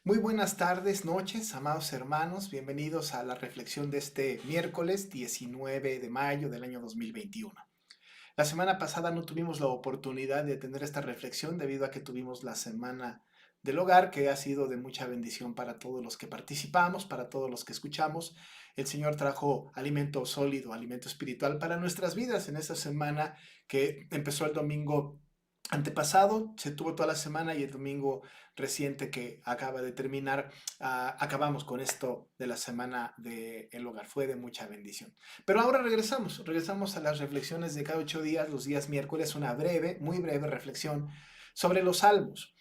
Muy buenas tardes, noches, amados hermanos. Bienvenidos a la reflexión de este miércoles 19 de mayo del año 2021. La semana pasada no tuvimos la oportunidad de tener esta reflexión debido a que tuvimos la semana del hogar, que ha sido de mucha bendición para todos los que participamos, para todos los que escuchamos. El Señor trajo alimento sólido, alimento espiritual para nuestras vidas en esta semana que empezó el domingo antepasado, se tuvo toda la semana y el domingo reciente que acaba de terminar, acabamos con esto de la semana del hogar. Fue de mucha bendición. Pero ahora regresamos a las reflexiones de cada 8 días, los días miércoles, una breve, muy breve reflexión sobre los salmos.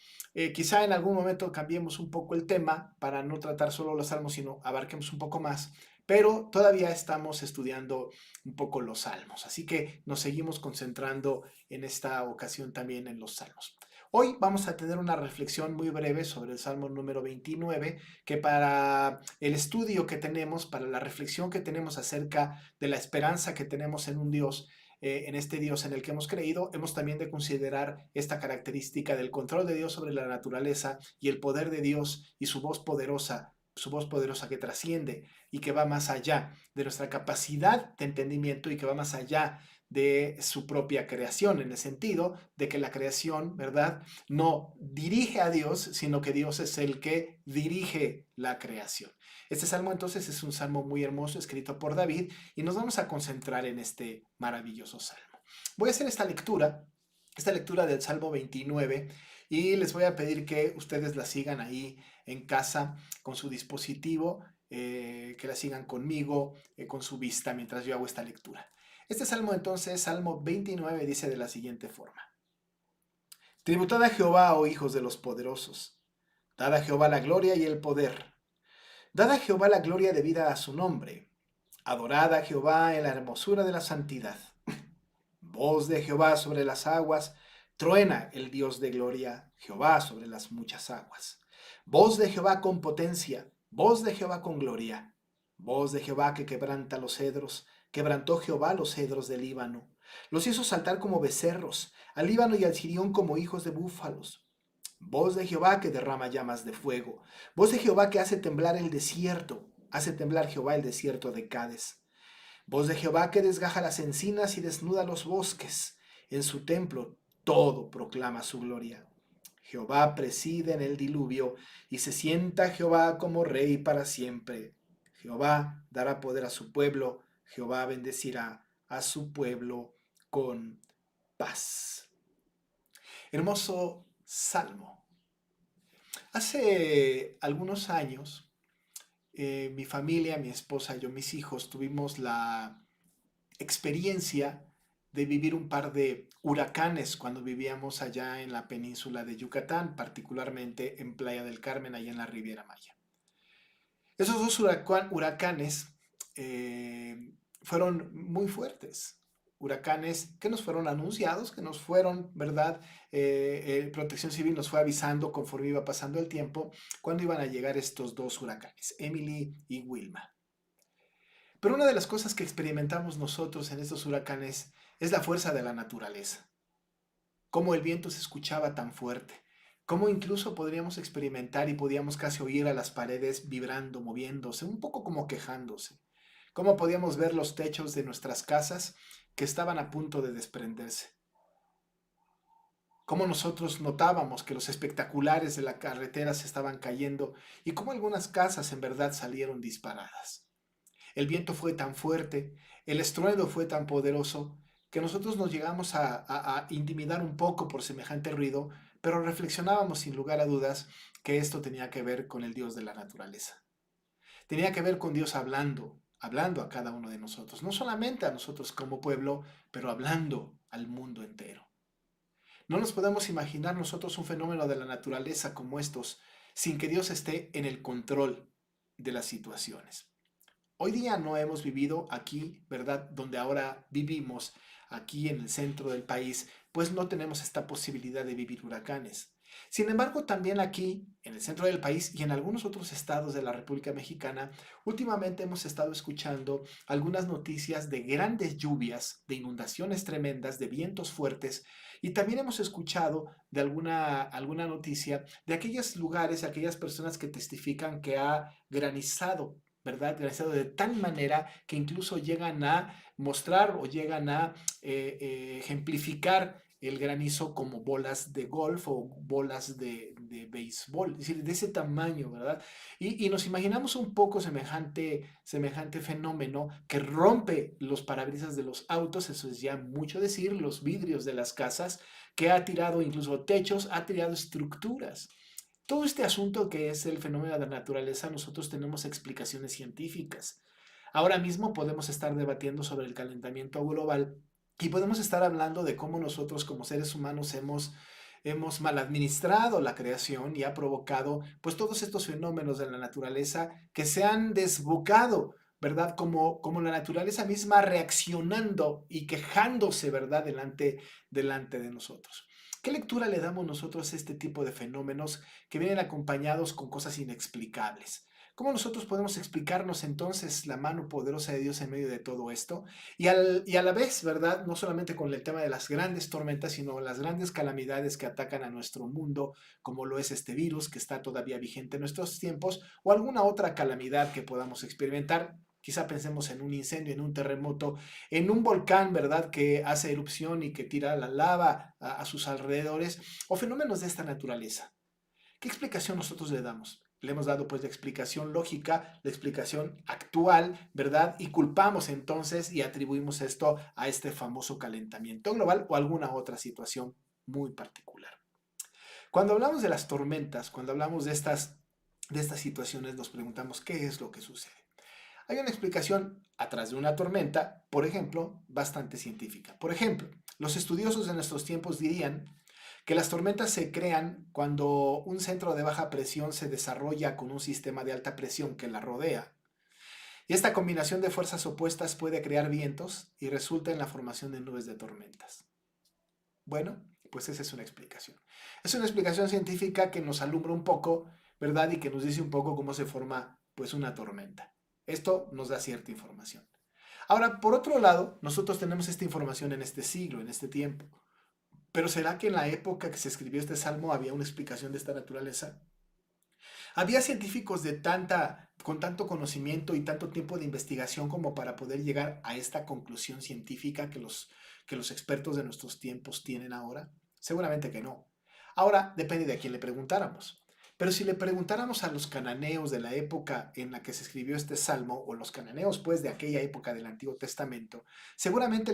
Quizá en algún momento cambiemos un poco el tema para no tratar solo los salmos, sino abarquemos un poco más, pero todavía estamos estudiando un poco los salmos, así que nos seguimos concentrando en esta ocasión también en los salmos. Hoy vamos a tener una reflexión muy breve sobre el Salmo número 29, que para el estudio que tenemos, para la reflexión que tenemos acerca de la esperanza que tenemos en un Dios, en este Dios en el que hemos creído, hemos también de considerar esta característica del control de Dios sobre la naturaleza y el poder de Dios y su voz poderosa que trasciende y que va más allá de nuestra capacidad de entendimiento y que va más allá de su propia creación, en el sentido de que la creación, ¿verdad?, no dirige a Dios, sino que Dios es el que dirige la creación. Este salmo entonces es un salmo muy hermoso escrito por David y nos vamos a concentrar en este maravilloso salmo. Voy a hacer esta lectura del Salmo 29 y les voy a pedir que ustedes la sigan ahí en casa con su dispositivo, que la sigan conmigo, con su vista mientras yo hago esta lectura. Este salmo entonces, Salmo 29, dice de la siguiente forma. Tributad a Jehová, oh hijos de los poderosos. Dad a Jehová la gloria y el poder. Dad a Jehová la gloria debida a su nombre. Adorad a Jehová en la hermosura de la santidad. Voz de Jehová sobre las aguas. Truena el Dios de gloria, Jehová sobre las muchas aguas. Voz de Jehová con potencia. Voz de Jehová con gloria. Voz de Jehová que quebranta los cedros. Quebrantó Jehová los cedros del Líbano. Los hizo saltar como becerros, al Líbano y al Sirión como hijos de búfalos. Voz de Jehová que derrama llamas de fuego. Voz de Jehová que hace temblar el desierto. Hace temblar Jehová el desierto de Cades. Voz de Jehová que desgaja las encinas y desnuda los bosques. En su templo todo proclama su gloria. Jehová preside en el diluvio y se sienta Jehová como rey para siempre. Jehová dará poder a su pueblo. Jehová bendecirá a su pueblo con paz. Hermoso salmo. Hace algunos años, mi familia, mi esposa, yo, mis hijos, tuvimos la experiencia de vivir un par de huracanes cuando vivíamos allá en la península de Yucatán, particularmente en Playa del Carmen, allá en la Riviera Maya. Esos dos huracanes fueron muy fuertes. Huracanes que nos fueron anunciados, que nos fueron, ¿verdad? Protección Civil nos fue avisando conforme iba pasando el tiempo cuando iban a llegar estos dos huracanes, Emily y Wilma. Pero una de las cosas que experimentamos nosotros en estos huracanes es la fuerza de la naturaleza. Cómo el viento se escuchaba tan fuerte. Cómo incluso podríamos experimentar y podíamos casi oír a las paredes vibrando, moviéndose, un poco como quejándose. Cómo podíamos ver los techos de nuestras casas que estaban a punto de desprenderse. Cómo nosotros notábamos que los espectaculares de la carretera se estaban cayendo y cómo algunas casas en verdad salieron disparadas. El viento fue tan fuerte, el estruendo fue tan poderoso, que nosotros nos llegamos a intimidar un poco por semejante ruido, pero reflexionábamos sin lugar a dudas que esto tenía que ver con el Dios de la naturaleza. Tenía que ver con Dios hablando a cada uno de nosotros, no solamente a nosotros como pueblo, pero hablando al mundo entero. No nos podemos imaginar nosotros un fenómeno de la naturaleza como estos sin que Dios esté en el control de las situaciones. Hoy día no hemos vivido aquí, ¿verdad? Donde ahora vivimos, aquí en el centro del país, pues no tenemos esta posibilidad de vivir huracanes. Sin embargo, también aquí, en el centro del país y en algunos otros estados de la República Mexicana, últimamente hemos estado escuchando algunas noticias de grandes lluvias, de inundaciones tremendas, de vientos fuertes, y también hemos escuchado de alguna noticia de aquellos lugares, aquellas personas que testifican que ha granizado. ¿Verdad? Granizado de tal manera que incluso llegan a mostrar o llegan a ejemplificar el granizo como bolas de golf o bolas de béisbol, es decir, de ese tamaño, ¿verdad? Y nos imaginamos un poco semejante fenómeno que rompe los parabrisas de los autos, eso es ya mucho decir, los vidrios de las casas, que ha tirado incluso techos, ha tirado estructuras. Todo este asunto que es el fenómeno de la naturaleza, nosotros tenemos explicaciones científicas. Ahora mismo podemos estar debatiendo sobre el calentamiento global y podemos estar hablando de cómo nosotros como seres humanos hemos mal administrado la creación y ha provocado pues todos estos fenómenos de la naturaleza que se han desbocado, ¿verdad? Como la naturaleza misma reaccionando y quejándose, ¿verdad? Delante de nosotros. ¿Qué lectura le damos nosotros a este tipo de fenómenos que vienen acompañados con cosas inexplicables? ¿Cómo nosotros podemos explicarnos entonces la mano poderosa de Dios en medio de todo esto? Y a la vez, ¿verdad? No solamente con el tema de las grandes tormentas, sino las grandes calamidades que atacan a nuestro mundo, como lo es este virus que está todavía vigente en nuestros tiempos, o alguna otra calamidad que podamos experimentar. Quizá pensemos en un incendio, en un terremoto, en un volcán, ¿verdad? Que hace erupción y que tira la lava a sus alrededores, o fenómenos de esta naturaleza. ¿Qué explicación nosotros le damos? Le hemos dado pues la explicación lógica, la explicación actual, ¿verdad? Y culpamos entonces y atribuimos esto a este famoso calentamiento global o alguna otra situación muy particular. Cuando hablamos de las tormentas, cuando hablamos de estas situaciones, nos preguntamos qué es lo que sucede. Hay una explicación atrás de una tormenta, por ejemplo, bastante científica. Por ejemplo, los estudiosos de nuestros tiempos dirían que las tormentas se crean cuando un centro de baja presión se desarrolla con un sistema de alta presión que la rodea. Y esta combinación de fuerzas opuestas puede crear vientos y resulta en la formación de nubes de tormentas. Bueno, pues esa es una explicación. Es una explicación científica que nos alumbra un poco, ¿verdad? Y que nos dice un poco cómo se forma pues una tormenta. Esto nos da cierta información. Ahora, por otro lado, nosotros tenemos esta información en este siglo, en este tiempo. Pero ¿será que en la época que se escribió este salmo había una explicación de esta naturaleza? ¿Había científicos con tanto conocimiento y tanto tiempo de investigación como para poder llegar a esta conclusión científica que los expertos de nuestros tiempos tienen ahora? Seguramente que no. Ahora depende de a quién le preguntáramos. Pero si le preguntáramos a los cananeos de la época en la que se escribió este salmo, o los cananeos pues de aquella época del Antiguo Testamento, seguramente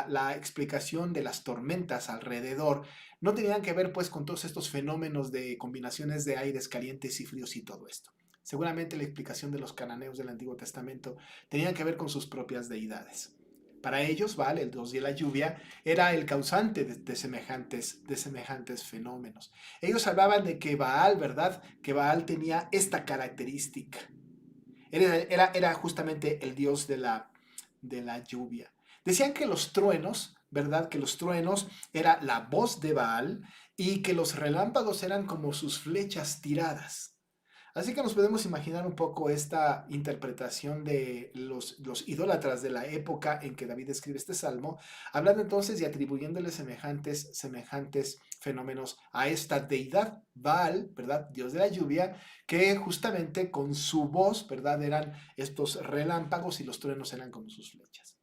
la explicación de las tormentas alrededor no tenían que ver pues con todos estos fenómenos de combinaciones de aires calientes y fríos y todo esto. Seguramente la explicación de los cananeos del Antiguo Testamento tenía que ver con sus propias deidades. Para ellos, ¿vale? El dios de la lluvia era el causante de semejantes fenómenos. Ellos hablaban de que Baal, ¿verdad? Que Baal tenía esta característica. Era justamente el dios de la lluvia. Decían que los truenos, ¿verdad? Que los truenos era la voz de Baal y que los relámpagos eran como sus flechas tiradas. Así que nos podemos imaginar un poco esta interpretación de los idólatras de la época en que David escribe este salmo, hablando entonces y atribuyéndole semejantes fenómenos a esta deidad, Baal, ¿verdad? Dios de la lluvia, que justamente con su voz, ¿verdad? Eran estos relámpagos y los truenos eran como sus flechas.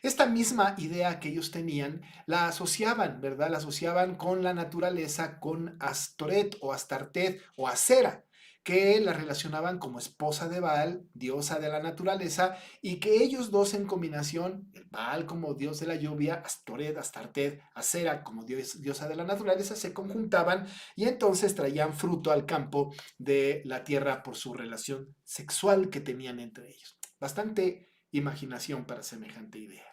Esta misma idea que ellos tenían la asociaban, ¿verdad? La asociaban con la naturaleza, con Astoret o Astartet o Acera, que la relacionaban como esposa de Baal, diosa de la naturaleza, y que ellos dos en combinación, el Baal como dios de la lluvia, Astoret, Astartet, Acera como diosa de la naturaleza, se conjuntaban y entonces traían fruto al campo de la tierra por su relación sexual que tenían entre ellos. Bastante imaginación para semejante idea.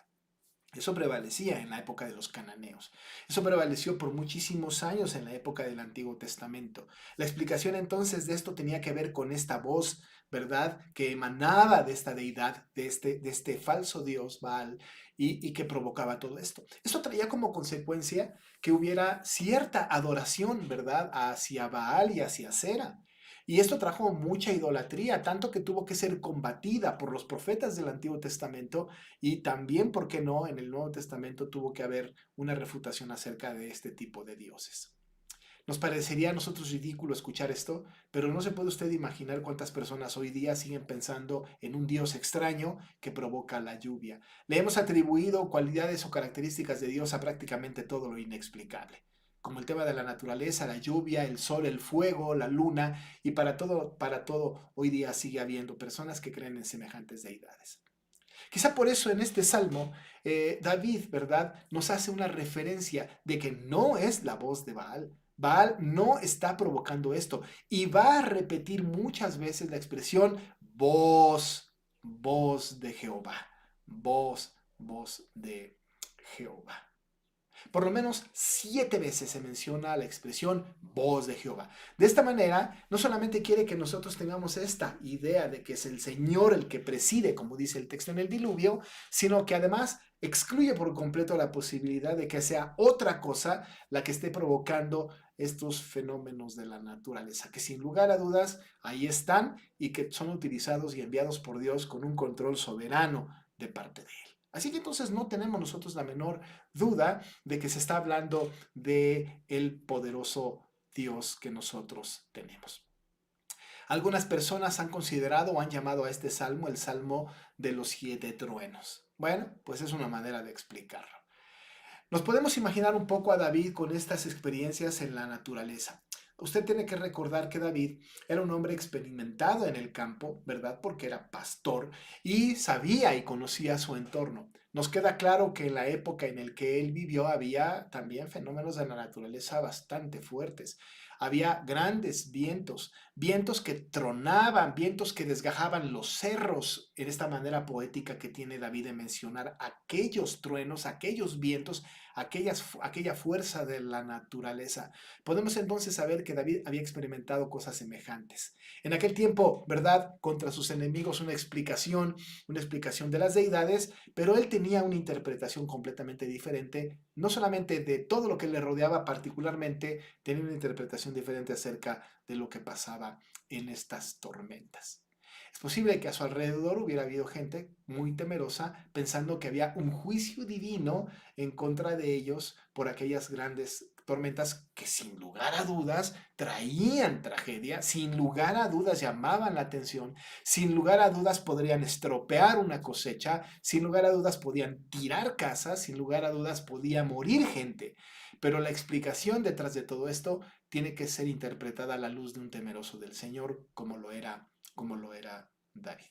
Eso prevalecía en la época de los cananeos. Eso prevaleció por muchísimos años en la época del Antiguo Testamento. La explicación entonces de esto tenía que ver con esta voz, ¿verdad?, que emanaba de esta deidad, de este falso dios Baal, y que provocaba todo esto. Esto traía como consecuencia que hubiera cierta adoración, ¿verdad?, hacia Baal y hacia Sera. Y esto trajo mucha idolatría, tanto que tuvo que ser combatida por los profetas del Antiguo Testamento y también, ¿por qué no?, en el Nuevo Testamento tuvo que haber una refutación acerca de este tipo de dioses. Nos parecería a nosotros ridículo escuchar esto, pero no se puede usted imaginar cuántas personas hoy día siguen pensando en un Dios extraño que provoca la lluvia. Le hemos atribuido cualidades o características de Dios a prácticamente todo lo inexplicable, como el tema de la naturaleza, la lluvia, el sol, el fuego, la luna, y para todo hoy día sigue habiendo personas que creen en semejantes deidades. Quizá por eso en este salmo, David, ¿verdad?, nos hace una referencia de que no es la voz de Baal. Baal no está provocando esto y va a repetir muchas veces la expresión voz, voz de Jehová, voz de Jehová. Por lo menos 7 veces se menciona la expresión voz de Jehová. De esta manera, no solamente quiere que nosotros tengamos esta idea de que es el Señor el que preside, como dice el texto en el diluvio, sino que además excluye por completo la posibilidad de que sea otra cosa la que esté provocando estos fenómenos de la naturaleza, que sin lugar a dudas ahí están y que son utilizados y enviados por Dios con un control soberano de parte de Él. Así que entonces no tenemos nosotros la menor duda de que se está hablando de el poderoso Dios que nosotros tenemos. Algunas personas han considerado o han llamado a este salmo el salmo de los 7 truenos. Bueno, pues es una manera de explicarlo. Nos podemos imaginar un poco a David con estas experiencias en la naturaleza. Usted tiene que recordar que David era un hombre experimentado en el campo, ¿verdad? Porque era pastor y sabía y conocía su entorno. Nos queda claro que en la época en la que él vivió había también fenómenos de la naturaleza bastante fuertes. Había grandes vientos, vientos que tronaban, vientos que desgajaban los cerros, en esta manera poética que tiene David de mencionar aquellos truenos, aquellos vientos, aquella fuerza de la naturaleza. Podemos entonces saber que David había experimentado cosas semejantes. En aquel tiempo, ¿verdad?, contra sus enemigos una explicación de las deidades, pero él tenía una interpretación completamente diferente, no solamente de todo lo que le rodeaba, particularmente tenía una interpretación diferente acerca de lo que pasaba en estas tormentas. Es posible que a su alrededor hubiera habido gente muy temerosa pensando que había un juicio divino en contra de ellos por aquellas grandes tormentas que sin lugar a dudas traían tragedia, sin lugar a dudas llamaban la atención, sin lugar a dudas podrían estropear una cosecha, sin lugar a dudas podían tirar casas, sin lugar a dudas podía morir gente. Pero la explicación detrás de todo esto tiene que ser interpretada a la luz de un temeroso del Señor, como lo era David.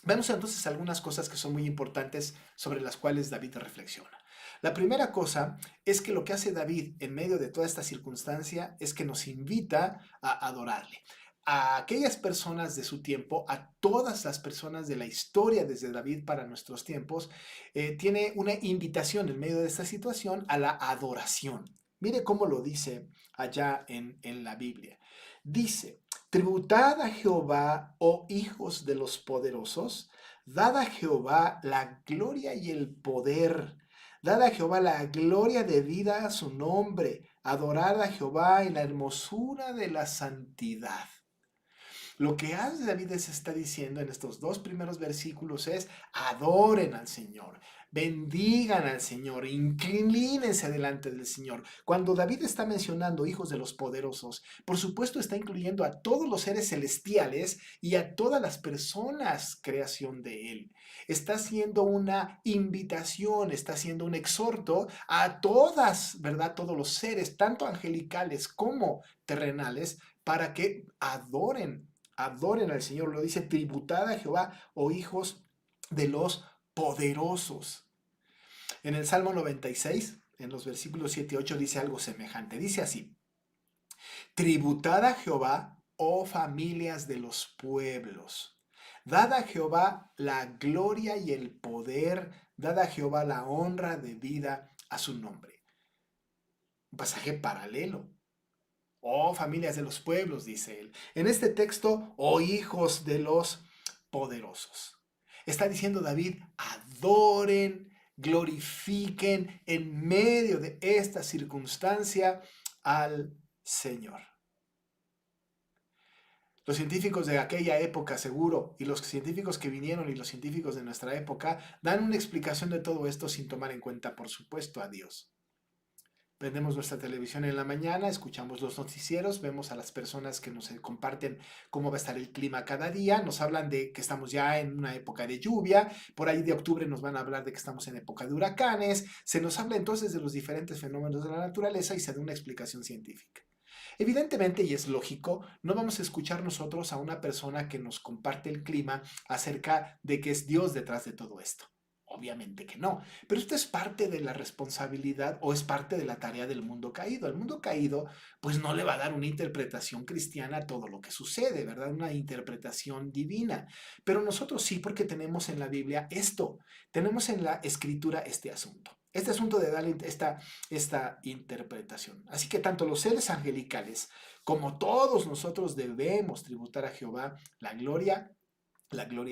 Vemos entonces algunas cosas que son muy importantes sobre las cuales David reflexiona. La primera cosa es que lo que hace David en medio de toda esta circunstancia es que nos invita a adorarle. A aquellas personas de su tiempo, a todas las personas de la historia desde David para nuestros tiempos, tiene una invitación en medio de esta situación a la adoración. Mire cómo lo dice allá en la Biblia. Dice, tributad a Jehová, oh hijos de los poderosos, dad a Jehová la gloria y el poder. Dad a Jehová la gloria debida a su nombre. Adorad a Jehová en la hermosura de la santidad. Lo que hace David se está diciendo en estos 2 primeros versículos es adoren al Señor, bendigan al Señor, inclínense delante del Señor. Cuando David está mencionando hijos de los poderosos, por supuesto está incluyendo a todos los seres celestiales y a todas las personas creación de Él. Está haciendo una invitación, está haciendo un exhorto a todas, ¿verdad? Todos los seres, tanto angelicales como terrenales, para que adoren al Señor. Lo dice, tributad a Jehová, oh hijos de los poderosos. En el Salmo 96, en los versículos 7 y 8, dice algo semejante. Dice así, tributad a Jehová, oh familias de los pueblos. Dad a Jehová la gloria y el poder, dad a Jehová la honra debida a su nombre. Un pasaje paralelo. Oh, familias de los pueblos, dice él. En este texto, oh hijos de los poderosos. Está diciendo David, adoren, glorifiquen en medio de esta circunstancia al Señor. Los científicos de aquella época, seguro, y los científicos que vinieron y los científicos de nuestra época, dan una explicación de todo esto sin tomar en cuenta, por supuesto, a Dios. Prendemos nuestra televisión en la mañana, escuchamos los noticieros, vemos a las personas que nos comparten cómo va a estar el clima cada día, nos hablan de que estamos ya en una época de lluvia, por ahí de octubre nos van a hablar de que estamos en época de huracanes, se nos habla entonces de los diferentes fenómenos de la naturaleza y se da una explicación científica. Evidentemente, y es lógico, no vamos a escuchar nosotros a una persona que nos comparte el clima acerca de que es Dios detrás de todo esto. Obviamente que no, pero esto es parte de la responsabilidad o es parte de la tarea del mundo caído. El mundo caído pues no le va a dar una interpretación cristiana a todo lo que sucede, ¿verdad? Una interpretación divina. Pero nosotros sí, porque tenemos en la Biblia esto, tenemos en la escritura este asunto de darle esta interpretación. Así que tanto los seres angelicales como todos nosotros debemos tributar a Jehová la gloria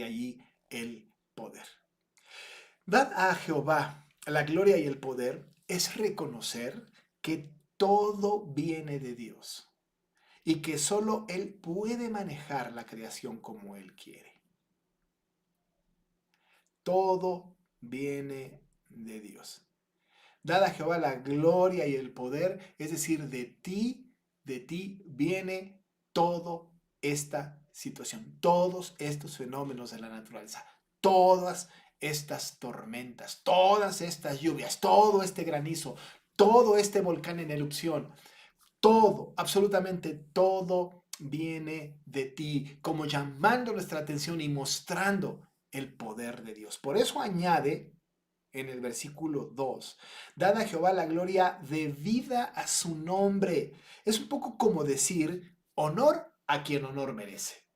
y el poder. Dar a Jehová la gloria y el poder es reconocer que todo viene de Dios y que solo Él puede manejar la creación como Él quiere. Todo viene de Dios. Dad a Jehová la gloria y el poder, es decir, de ti viene toda esta situación, todos estos fenómenos de la naturaleza, todas estas tormentas, todas estas lluvias, todo este granizo, todo este volcán en erupción, todo, absolutamente todo viene de ti, como llamando nuestra atención y mostrando el poder de Dios. Por eso añade en el versículo 2, dad a Jehová la gloria debida a su nombre. Es un poco como decir honor a quien honor merece.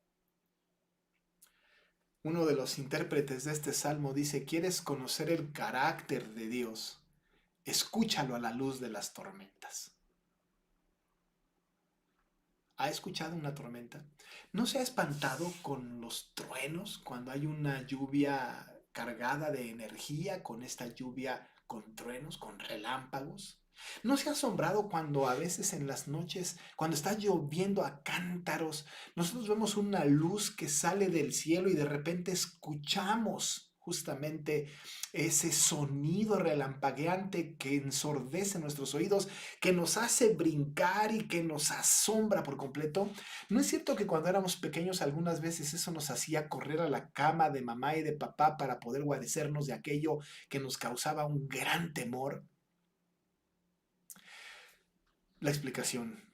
Uno de los intérpretes de este salmo dice, ¿quieres conocer el carácter de Dios? Escúchalo a la luz de las tormentas. ¿Ha escuchado una tormenta? ¿No se ha espantado con los truenos cuando hay una lluvia cargada de energía, con esta lluvia con truenos, con relámpagos? ¿No se ha asombrado cuando a veces en las noches, cuando está lloviendo a cántaros, nosotros vemos una luz que sale del cielo y de repente escuchamos justamente ese sonido relampagueante que ensordece nuestros oídos, que nos hace brincar y que nos asombra por completo? ¿No es cierto que cuando éramos pequeños algunas veces eso nos hacía correr a la cama de mamá y de papá para poder guarecernos de aquello que nos causaba un gran temor? La explicación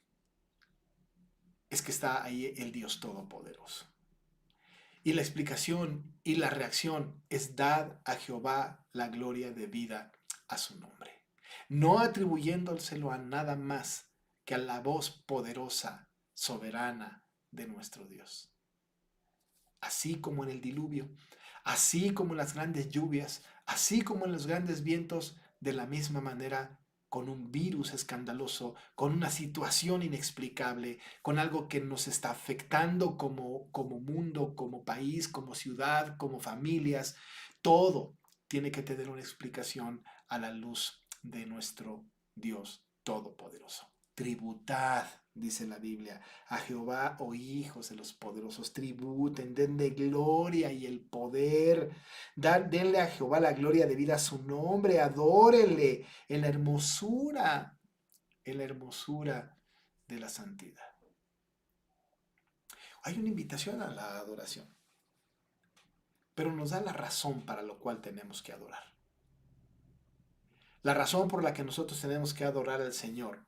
es que está ahí el Dios Todopoderoso. Y la explicación y la reacción es dar a Jehová la gloria debida a su nombre, no atribuyéndoselo a nada más que a la voz poderosa, soberana de nuestro Dios. Así como en el diluvio, así como en las grandes lluvias, así como en los grandes vientos, de la misma manera con un virus escandaloso, con una situación inexplicable, con algo que nos está afectando como mundo, como país, como ciudad, como familias. Todo tiene que tener una explicación a la luz de nuestro Dios Todopoderoso. Tributad, dice la Biblia, a Jehová, oh hijos de los poderosos, tributen, denle gloria y el poder. Denle a Jehová la gloria debida a su nombre, adórenle en la hermosura de la santidad. Hay una invitación a la adoración, pero nos da la razón para lo cual tenemos que adorar. La razón por la que nosotros tenemos que adorar al Señor,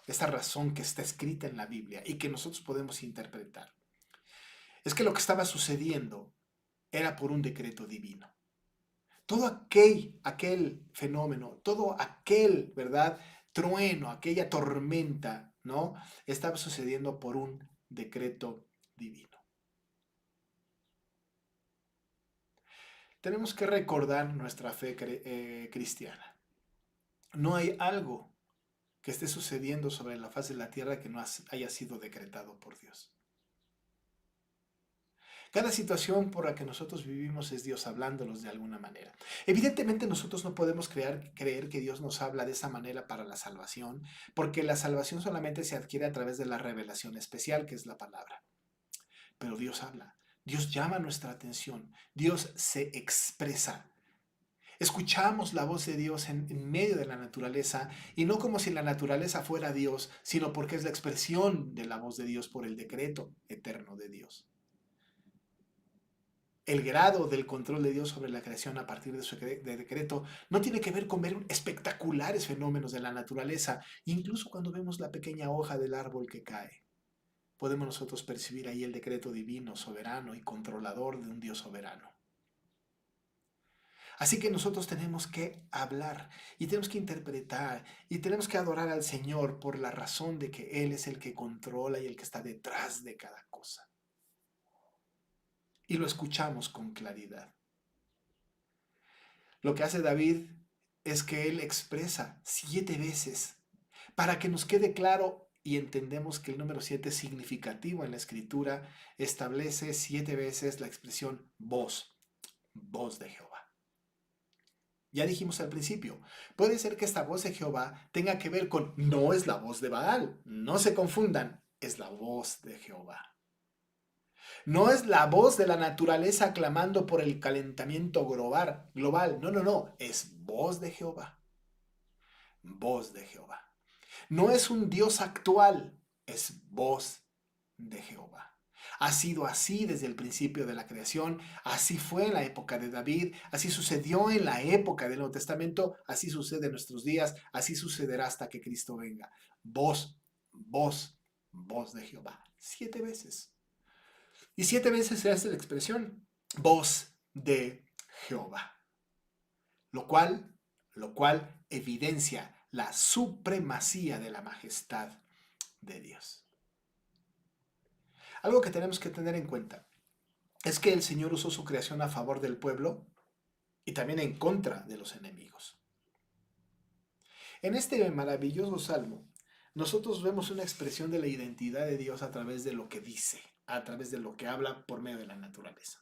esta razón que está escrita en la Biblia y que nosotros podemos interpretar, es que lo que estaba sucediendo era por un decreto divino. Todo aquel fenómeno, todo aquel, ¿verdad? Trueno, aquella tormenta, ¿no? Estaba sucediendo por un decreto divino. tenemos que recordar nuestra fe cristiana. No hay algo que esté sucediendo sobre la faz de la tierra que no haya sido decretado por Dios. Cada situación por la que nosotros vivimos es Dios hablándonos de alguna manera. Evidentemente nosotros no podemos creer que Dios nos habla de esa manera para la salvación, porque la salvación solamente se adquiere a través de la revelación especial, que es la palabra. Pero Dios habla, Dios llama nuestra atención, Dios se expresa. Escuchamos la voz de Dios en medio de la naturaleza, y no como si la naturaleza fuera Dios, sino porque es la expresión de la voz de Dios por el decreto eterno de Dios. El grado del control de Dios sobre la creación a partir de su decreto no tiene que ver con ver espectaculares fenómenos de la naturaleza. Incluso cuando vemos la pequeña hoja del árbol que cae, podemos nosotros percibir ahí el decreto divino, soberano y controlador de un Dios soberano. Así que nosotros tenemos que hablar y tenemos que interpretar y tenemos que adorar al Señor por la razón de que Él es el que controla y el que está detrás de cada cosa. Y lo escuchamos con claridad. Lo que hace David es que él expresa 7 veces para que nos quede claro y entendemos que el número 7 es significativo en la escritura, establece 7 veces la expresión voz, voz de Jehová. Ya dijimos al principio, puede ser que esta voz de Jehová tenga que ver con, no es la voz de Baal, no se confundan, es la voz de Jehová. No es la voz de la naturaleza clamando por el calentamiento global. No. Es voz de Jehová. Voz de Jehová. No es un Dios actual, es voz de Jehová. Ha sido así desde el principio de la creación, así fue en la época de David, así sucedió en la época del Nuevo Testamento, así sucede en nuestros días, así sucederá hasta que Cristo venga. Voz, voz, voz de Jehová. 7 veces. Y 7 veces se hace la expresión, voz de Jehová. Lo cual evidencia la supremacía de la majestad de Dios. Algo que tenemos que tener en cuenta es que el Señor usó su creación a favor del pueblo y también en contra de los enemigos. En este maravilloso salmo, nosotros vemos una expresión de la identidad de Dios a través de lo que dice, a través de lo que habla por medio de la naturaleza.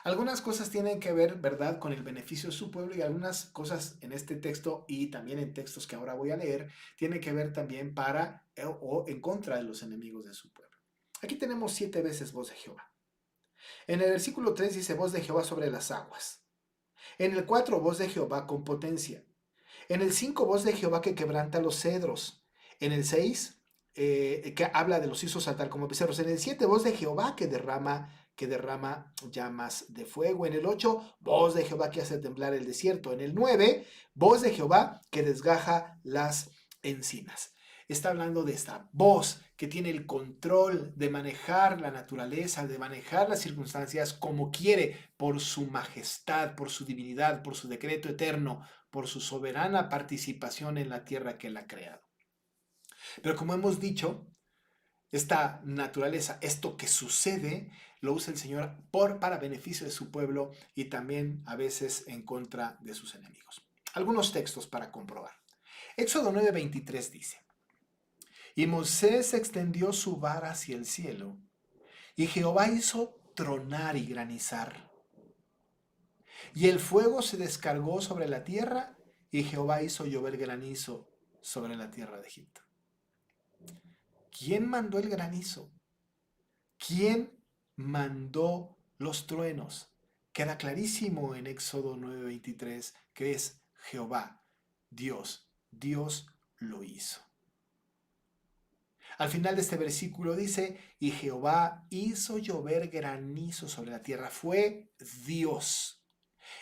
Algunas cosas tienen que ver, ¿verdad?, con el beneficio de su pueblo, y algunas cosas en este texto y también en textos que ahora voy a leer tienen que ver también para o en contra de los enemigos de su pueblo. Aquí tenemos 7 veces voz de Jehová. En el versículo 3 dice voz de Jehová sobre las aguas. En el 4 voz de Jehová con potencia. En el 5 voz de Jehová que quebranta los cedros. En el 6 que habla de los hizo saltar como becerros. En el 7 voz de Jehová que derrama llamas de fuego. En el 8 voz de Jehová que hace temblar el desierto. En el 9 voz de Jehová que desgaja las encinas. Está hablando de esta voz que tiene el control de manejar la naturaleza, de manejar las circunstancias como quiere, por su majestad, por su divinidad, por su decreto eterno, por su soberana participación en la tierra que él ha creado. Pero como hemos dicho, esta naturaleza, esto que sucede, lo usa el Señor para beneficio de su pueblo y también a veces en contra de sus enemigos. Algunos textos para comprobar. Éxodo 9:23 dice: Y Moisés extendió su vara hacia el cielo, y Jehová hizo tronar y granizar. Y el fuego se descargó sobre la tierra, y Jehová hizo llover granizo sobre la tierra de Egipto. ¿Quién mandó el granizo? ¿Quién mandó los truenos? Queda clarísimo en Éxodo 9:23 que es Jehová, Dios. Dios lo hizo. Al final de este versículo dice, y Jehová hizo llover granizo sobre la tierra. Fue Dios.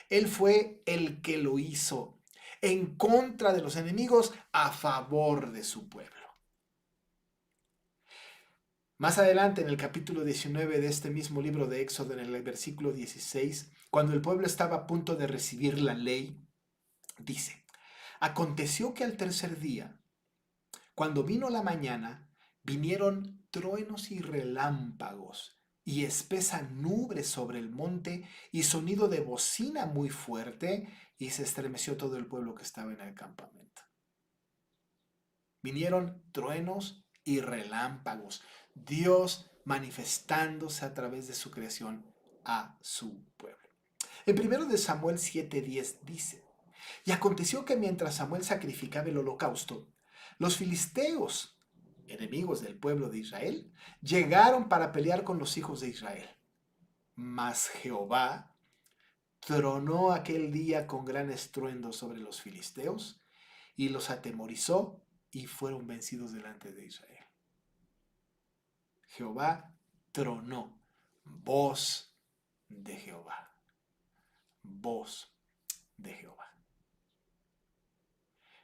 Él fue el que lo hizo, en contra de los enemigos, a favor de su pueblo. Más adelante, en el capítulo 19 de este mismo libro de Éxodo, en el versículo 16, cuando el pueblo estaba a punto de recibir la ley, dice, aconteció que al tercer día, cuando vino la mañana, vinieron truenos y relámpagos, y espesa nube sobre el monte y sonido de bocina muy fuerte, y se estremeció todo el pueblo que estaba en el campamento. Vinieron truenos y relámpagos, Dios manifestándose a través de su creación a su pueblo. En 1 Samuel 7:10 dice: y aconteció que mientras Samuel sacrificaba el holocausto, los filisteos, enemigos del pueblo de Israel, llegaron para pelear con los hijos de Israel. Mas Jehová tronó aquel día con gran estruendo sobre los filisteos y los atemorizó y fueron vencidos delante de Israel. Jehová tronó. Voz de Jehová. Voz de Jehová.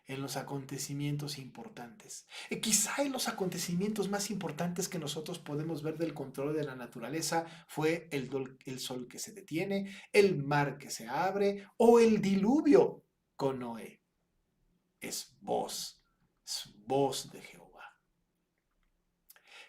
En los acontecimientos importantes. Quizá en los acontecimientos más importantes que nosotros podemos ver del control de la naturaleza fue el sol que se detiene, el mar que se abre o el diluvio con Noé. Es voz de Jehová.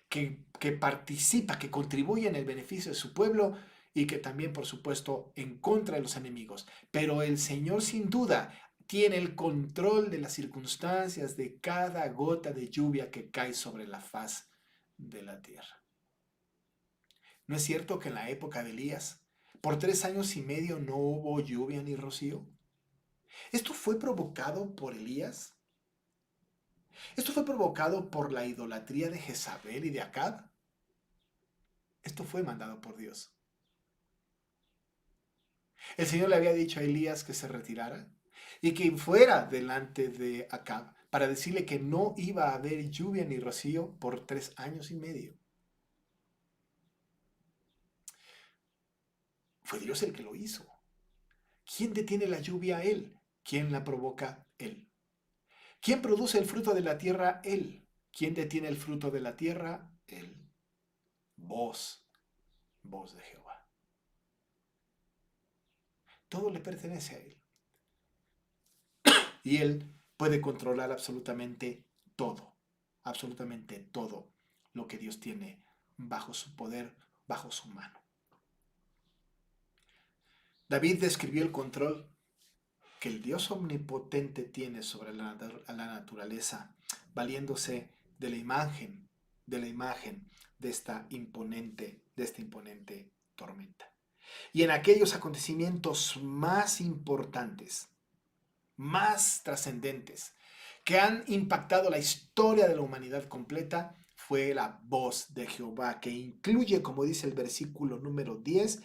Que participa, que contribuye en el beneficio de su pueblo y que también, por supuesto, en contra de los enemigos. Pero el Señor, sin duda, tiene el control de las circunstancias de cada gota de lluvia que cae sobre la faz de la tierra. ¿No es cierto que en la época de Elías, por 3 años y medio no hubo lluvia ni rocío? ¿Esto fue provocado por Elías? ¿Esto fue provocado por la idolatría de Jezabel y de Acab? Esto fue mandado por Dios. El Señor le había dicho a Elías que se retirara y que fuera delante de Acab para decirle que no iba a haber lluvia ni rocío por 3 años y medio. Fue Dios el que lo hizo. ¿Quién detiene la lluvia? Él. ¿Quién la provoca? Él. ¿Quién produce el fruto de la tierra? Él. ¿Quién detiene el fruto de la tierra? Él. Voz de Jehová. Todo le pertenece a Él. Y Él puede controlar absolutamente todo lo que Dios tiene bajo su poder, bajo su mano. David describió el control que el Dios omnipotente tiene sobre la naturaleza, valiéndose de la imagen de esta imponente tormenta. Y en aquellos acontecimientos más importantes, más trascendentes, que han impactado la historia de la humanidad completa, fue la voz de Jehová, que incluye, como dice el versículo número 10,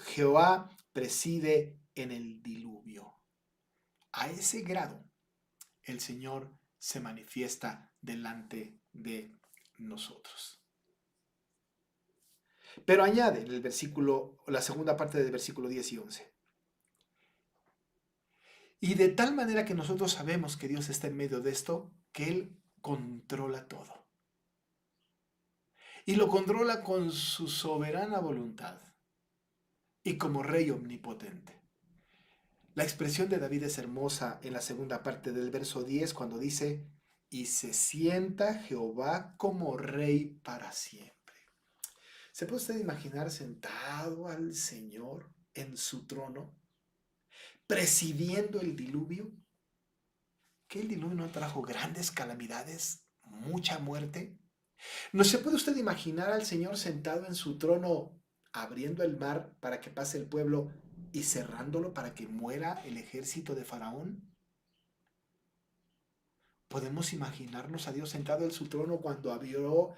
Jehová preside en el diluvio. A ese grado, el Señor se manifiesta delante de nosotros. Pero añade en el versículo, la segunda parte del versículo 10 y 11. Y de tal manera que nosotros sabemos que Dios está en medio de esto, que Él controla todo. Y lo controla con su soberana voluntad y como Rey omnipotente. La expresión de David es hermosa en la segunda parte del verso 10 cuando dice: y se sienta Jehová como Rey para siempre. ¿Se puede usted imaginar sentado al Señor en su trono, presidiendo el diluvio? ¿Que el diluvio no trajo grandes calamidades, mucha muerte? ¿No se puede usted imaginar al Señor sentado en su trono, abriendo el mar para que pase el pueblo y cerrándolo para que muera el ejército de Faraón? ¿Podemos imaginarnos a Dios sentado en su trono cuando abrió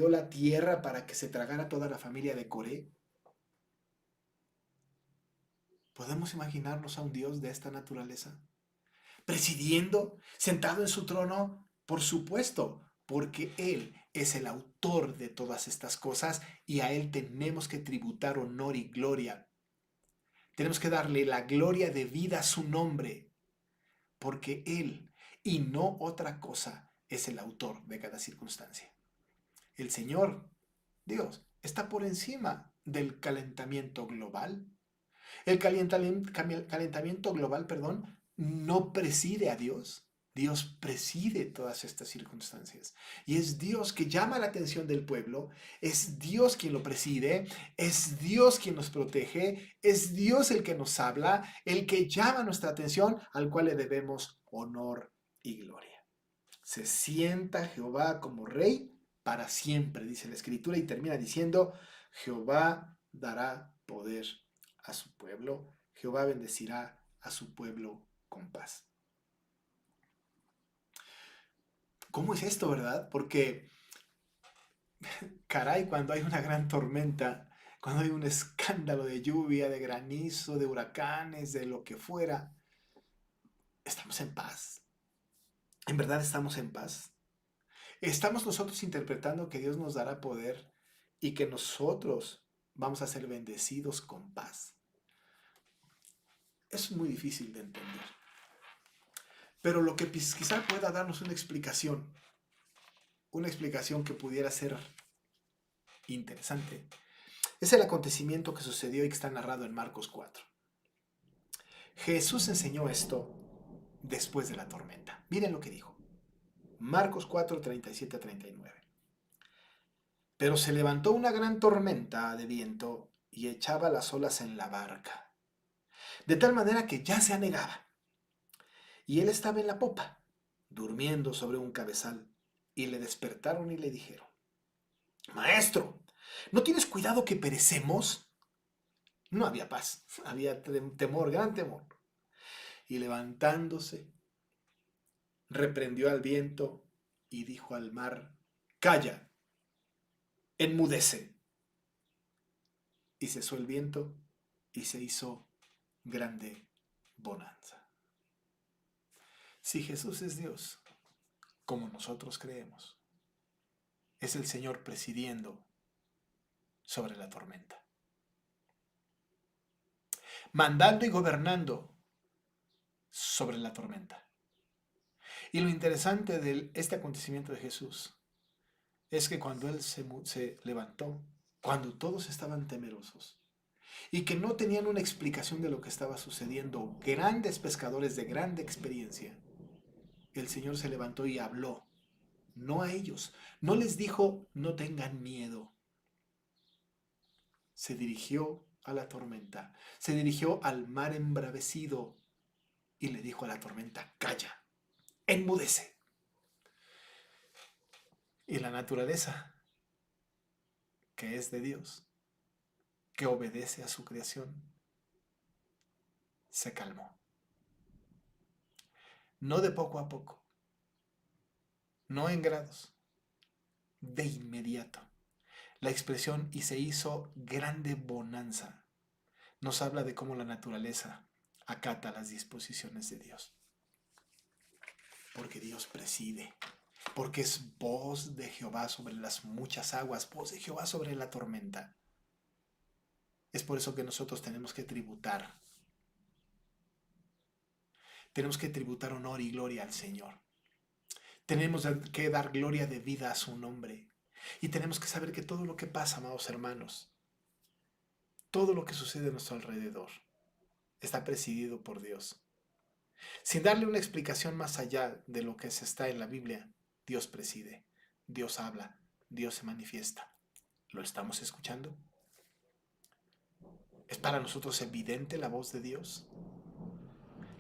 la tierra para que se tragara toda la familia de Coré? ¿Podemos imaginarnos a un Dios de esta naturaleza? Presidiendo, sentado en su trono, por supuesto, porque Él es el autor de todas estas cosas y a Él tenemos que tributar honor y gloria. Tenemos que darle la gloria debida a su nombre, porque Él, y no otra cosa, es el autor de cada circunstancia. El Señor, Dios, está por encima del calentamiento global. El calentamiento global, no preside a Dios. Dios preside todas estas circunstancias y es Dios que llama la atención del pueblo, es Dios quien lo preside, es Dios quien nos protege, es Dios el que nos habla, el que llama nuestra atención, al cual le debemos honor y gloria. Se sienta Jehová como rey para siempre, dice la Escritura, y termina diciendo, Jehová dará poder a su pueblo, Jehová bendecirá a su pueblo con paz. ¿Cómo es esto, verdad? Porque, caray, cuando hay una gran tormenta, cuando hay un escándalo de lluvia, de granizo, de huracanes, de lo que fuera, estamos en paz. ¿En verdad estamos en paz? Estamos nosotros interpretando que Dios nos dará poder y que nosotros vamos a ser bendecidos con paz. Es muy difícil de entender. Pero lo que quizá pueda darnos una explicación que pudiera ser interesante, es el acontecimiento que sucedió y que está narrado en Marcos 4. Jesús enseñó esto después de la tormenta. Miren lo que dijo. Marcos 4, 37 a 39. Pero se levantó una gran tormenta de viento y echaba las olas en la barca, de tal manera que ya se anegaba. Y él estaba en la popa, durmiendo sobre un cabezal, y le despertaron y le dijeron, Maestro, ¿no tienes cuidado que perecemos? No había paz, había temor, gran temor. Y levantándose, reprendió al viento y dijo al mar, Calla, enmudece. Y cesó el viento y se hizo grande bonanza. Si Jesús es Dios, como nosotros creemos, es el Señor presidiendo sobre la tormenta, mandando y gobernando sobre la tormenta. Y lo interesante de este acontecimiento de Jesús es que cuando Él se levantó, cuando todos estaban temerosos y que no tenían una explicación de lo que estaba sucediendo, grandes pescadores de grande experiencia, el Señor se levantó y habló, no a ellos, no les dijo, no tengan miedo. Se dirigió a la tormenta, se dirigió al mar embravecido y le dijo a la tormenta, calla, enmudece. Y la naturaleza, que es de Dios, que obedece a su creación, se calmó. No de poco a poco, no en grados, de inmediato. La expresión y se hizo grande bonanza nos habla de cómo la naturaleza acata las disposiciones de Dios. Porque Dios preside, porque es voz de Jehová sobre las muchas aguas, voz de Jehová sobre la tormenta. Es por eso que nosotros tenemos que tributar honor y gloria al Señor. Tenemos que dar gloria de vida a su nombre. Y tenemos que saber que todo lo que pasa, amados hermanos, todo lo que sucede a nuestro alrededor, está presidido por Dios. Sin darle una explicación más allá de lo que se está en la Biblia, Dios preside, Dios habla, Dios se manifiesta. ¿Lo estamos escuchando? ¿Es para nosotros evidente la voz de Dios?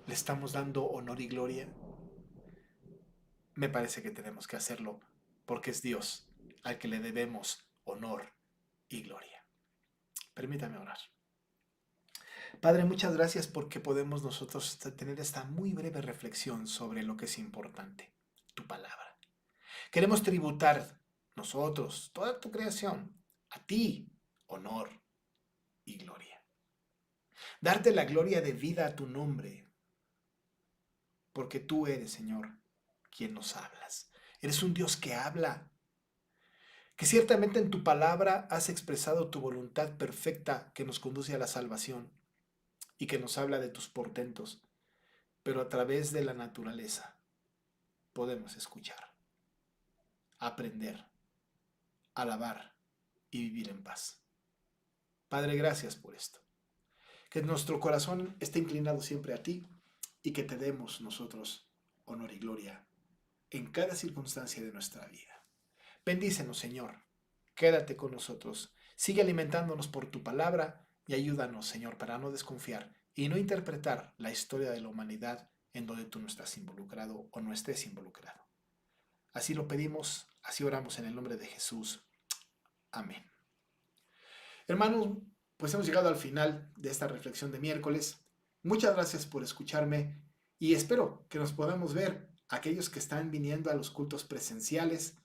¿Le estamos dando honor y gloria? Me parece que tenemos que hacerlo porque es Dios al que le debemos honor y gloria. Permítame orar. Padre, muchas gracias porque podemos nosotros tener esta muy breve reflexión sobre lo que es importante, tu palabra. Queremos tributar nosotros, toda tu creación, a ti, honor y gloria. Darte la gloria de vida a tu nombre, porque tú eres, Señor, quien nos hablas. Eres un Dios que habla, que ciertamente en tu palabra has expresado tu voluntad perfecta que nos conduce a la salvación y que nos habla de tus portentos, pero a través de la naturaleza podemos escuchar, aprender, alabar y vivir en paz. Padre, gracias por esto. Que nuestro corazón esté inclinado siempre a ti y que te demos nosotros honor y gloria en cada circunstancia de nuestra vida. Bendícenos, Señor. Quédate con nosotros. Sigue alimentándonos por tu palabra y ayúdanos, Señor, para no desconfiar y no interpretar la historia de la humanidad en donde tú no estás involucrado o no estés involucrado. Así lo pedimos, así oramos en el nombre de Jesús. Amén. Hermanos, pues hemos llegado al final de esta reflexión de miércoles. Muchas gracias por escucharme y espero que nos podamos ver aquellos que están viniendo a los cultos presenciales.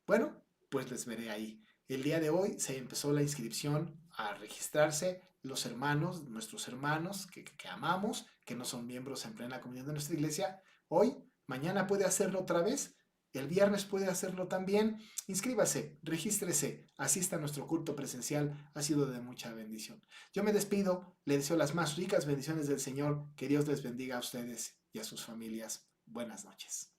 Bueno, pues les veré ahí. El día de hoy se empezó la inscripción a registrarse los hermanos, nuestros hermanos que amamos, que no son miembros en plena comunión de nuestra iglesia. Hoy, mañana puede hacerlo otra vez. El viernes puede hacerlo también. Inscríbase, regístrese, asista a nuestro culto presencial. Ha sido de mucha bendición. Yo me despido, le deseo las más ricas bendiciones del Señor. Que Dios les bendiga a ustedes y a sus familias. Buenas noches.